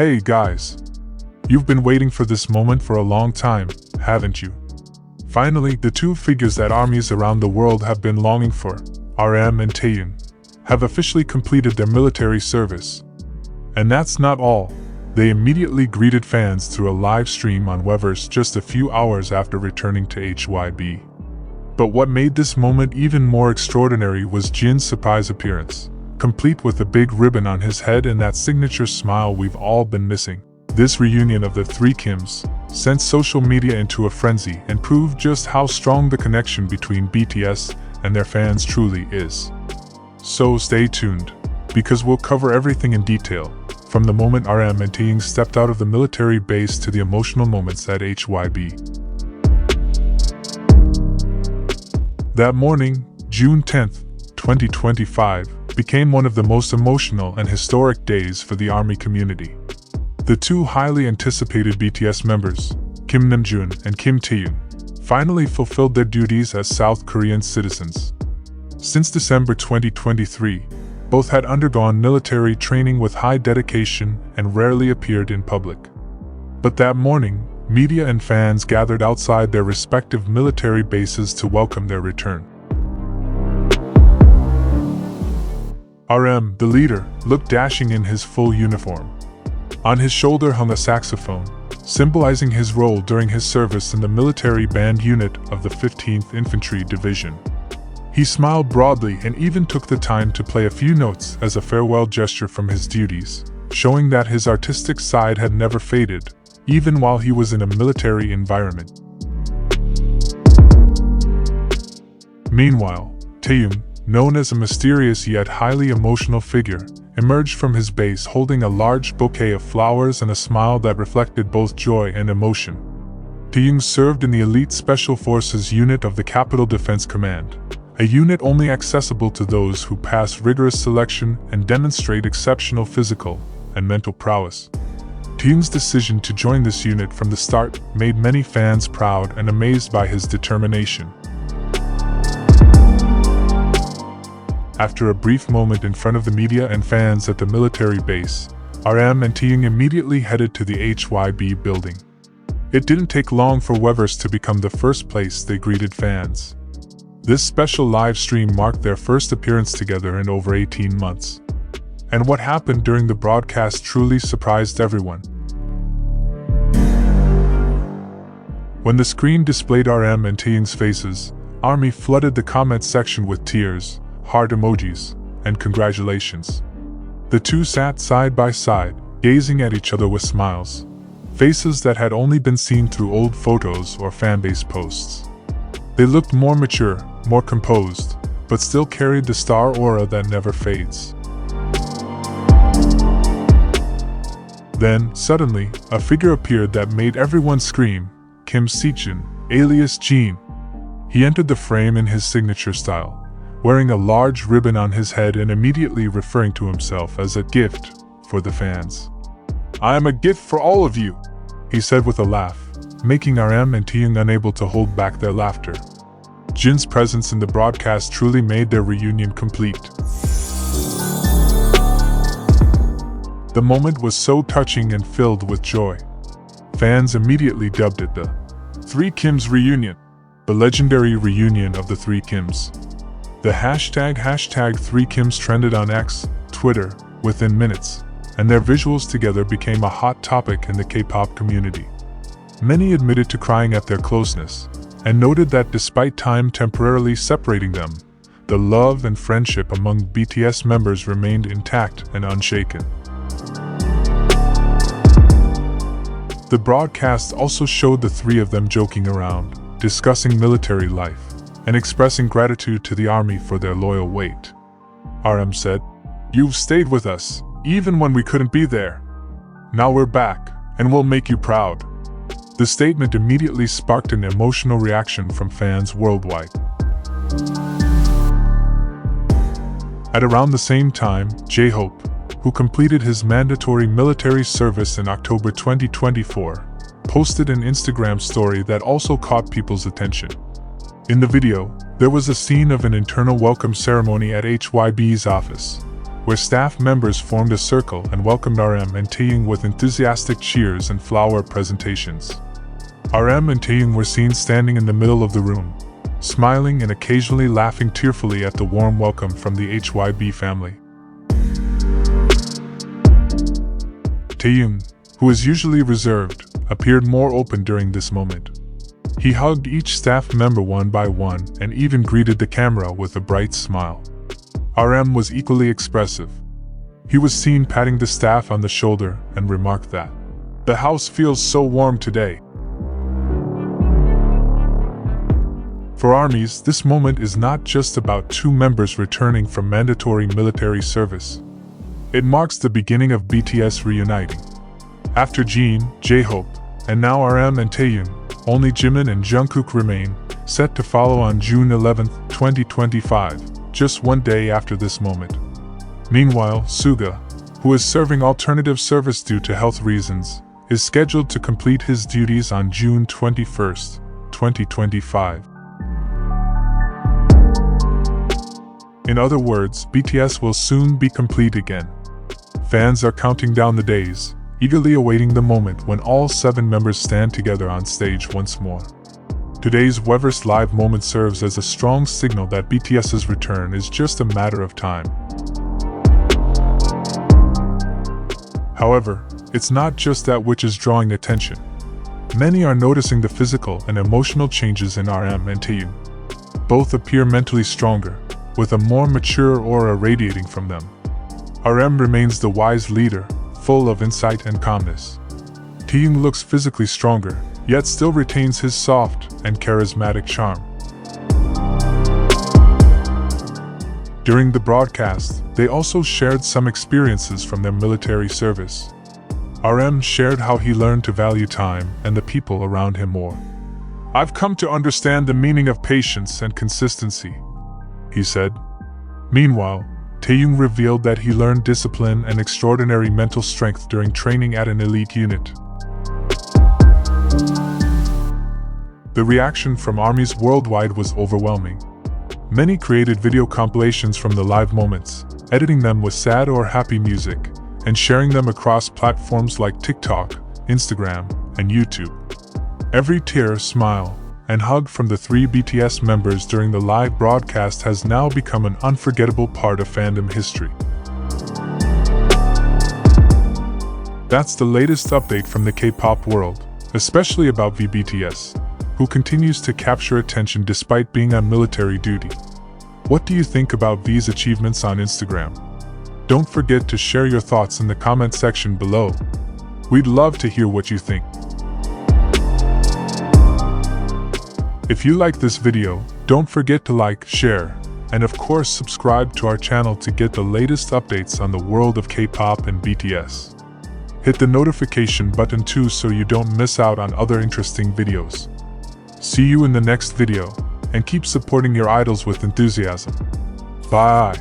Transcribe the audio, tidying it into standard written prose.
Hey guys! You've been waiting for this moment for a long time, haven't you? Finally, the two figures that armies around the world have been longing for, RM and Taehyung, have officially completed their military service. And that's not all. They immediately greeted fans through a live stream on Weverse just a few hours after returning to Hybe. But what made this moment even more extraordinary was Jin's surprise appearance, complete with a big ribbon on his head and that signature smile we've all been missing. This reunion of the three Kims sent social media into a frenzy and proved just how strong the connection between BTS and their fans truly is. So stay tuned, because we'll cover everything in detail, from the moment RM and Taehyung stepped out of the military base to the emotional moments at Hybe. That morning, June 10, 2025, became one of the most emotional and historic days for the ARMY community. The two highly anticipated BTS members, Kim Namjoon and Kim Taehyung, finally fulfilled their duties as South Korean citizens. Since December 2023, both had undergone military training with high dedication and rarely appeared in public. But that morning, media and fans gathered outside their respective military bases to welcome their return. RM, the leader, looked dashing in his full uniform. On his shoulder hung a saxophone, symbolizing his role during his service in the military band unit of the 15th Infantry Division. He smiled broadly and even took the time to play a few notes as a farewell gesture from his duties, showing that his artistic side had never faded, even while he was in a military environment. Meanwhile, Taehyung, known as a mysterious yet highly emotional figure, emerged from his base holding a large bouquet of flowers and a smile that reflected both joy and emotion. Taehyung served in the elite Special Forces unit of the Capital Defense Command, a unit only accessible to those who pass rigorous selection and demonstrate exceptional physical and mental prowess. Taehyung's decision to join this unit from the start made many fans proud and amazed by his determination. After a brief moment in front of the media and fans at the military base, RM and Taehyung immediately headed to the Hybe building. It didn't take long for Weverse to become the first place they greeted fans. This special live stream marked their first appearance together in over 18 months. And what happened during the broadcast truly surprised everyone. When the screen displayed RM and Taehyung's faces, ARMY flooded the comment section with tears, heart emojis, and congratulations. The two sat side by side, gazing at each other with smiles, faces that had only been seen through old photos or fanbase posts. They looked more mature, more composed, but still carried the star aura that never fades. Then, suddenly, a figure appeared that made everyone scream, Kim Seokjin, alias Jin. He entered the frame in his signature style, wearing a large ribbon on his head and immediately referring to himself as a gift for the fans. "I am a gift for all of you," he said with a laugh, making RM and Taehyung unable to hold back their laughter. Jin's presence in the broadcast truly made their reunion complete. The moment was so touching and filled with joy. Fans immediately dubbed it the Three Kims Reunion, the legendary reunion of the Three Kims. The hashtag #3Kims trended on X, Twitter, within minutes, and their visuals together became a hot topic in the K-pop community. Many admitted to crying at their closeness, and noted that despite time temporarily separating them, the love and friendship among BTS members remained intact and unshaken. The broadcast also showed the three of them joking around, discussing military life, and expressing gratitude to the ARMY for their loyal wait. RM said, "You've stayed with us, even when we couldn't be there. Now we're back, and we'll make you proud." The statement immediately sparked an emotional reaction from fans worldwide. At around the same time, J-Hope, who completed his mandatory military service in October 2024, posted an Instagram story that also caught people's attention. In the video, there was a scene of an internal welcome ceremony at Hybe's office, where staff members formed a circle and welcomed RM and Taehyung with enthusiastic cheers and flower presentations. RM and Taehyung were seen standing in the middle of the room, smiling and occasionally laughing tearfully at the warm welcome from the Hybe family. Taehyung, who is usually reserved, appeared more open during this moment. He hugged each staff member one by one and even greeted the camera with a bright smile. RM was equally expressive. He was seen patting the staff on the shoulder and remarked that, "The house feels so warm today." For armies, this moment is not just about two members returning from mandatory military service. It marks the beginning of BTS reuniting. After Jin, J-Hope, and now RM and Taehyung, only Jimin and Jungkook remain, set to follow on June 11, 2025, just one day after this moment. Meanwhile, Suga, who is serving alternative service due to health reasons, is scheduled to complete his duties on June 21, 2025. In other words, BTS will soon be complete again. Fans are counting down the days, eagerly awaiting the moment when all 7 members stand together on stage once more. Today's Weverse live moment serves as a strong signal that BTS's return is just a matter of time. However, it's not just that which is drawing attention. Many are noticing the physical and emotional changes in RM and Taehyung. Both appear mentally stronger, with a more mature aura radiating from them. RM remains the wise leader, full of insight and calmness. Taehyung looks physically stronger, yet still retains his soft and charismatic charm. During the broadcast, they also shared some experiences from their military service. RM shared how he learned to value time and the people around him more. "I've come to understand the meaning of patience and consistency," he said. Meanwhile, Taehyung revealed that he learned discipline and extraordinary mental strength during training at an elite unit. The reaction from armies worldwide was overwhelming. Many created video compilations from the live moments, editing them with sad or happy music, and sharing them across platforms like TikTok, Instagram, and YouTube. Every tear, smile, and hug from the 3 BTS members during the live broadcast has now become an unforgettable part of fandom history. That's the latest update from the K-pop world, especially about VBTS, who continues to capture attention despite being on military duty. What do you think about V's achievements on Instagram? Don't forget to share your thoughts in the comment section below. We'd love to hear what you think. If you like this video, don't forget to like, share, and of course subscribe to our channel to get the latest updates on the world of K-pop and BTS. Hit the notification button too so you don't miss out on other interesting videos. See you in the next video, and keep supporting your idols with enthusiasm. Bye!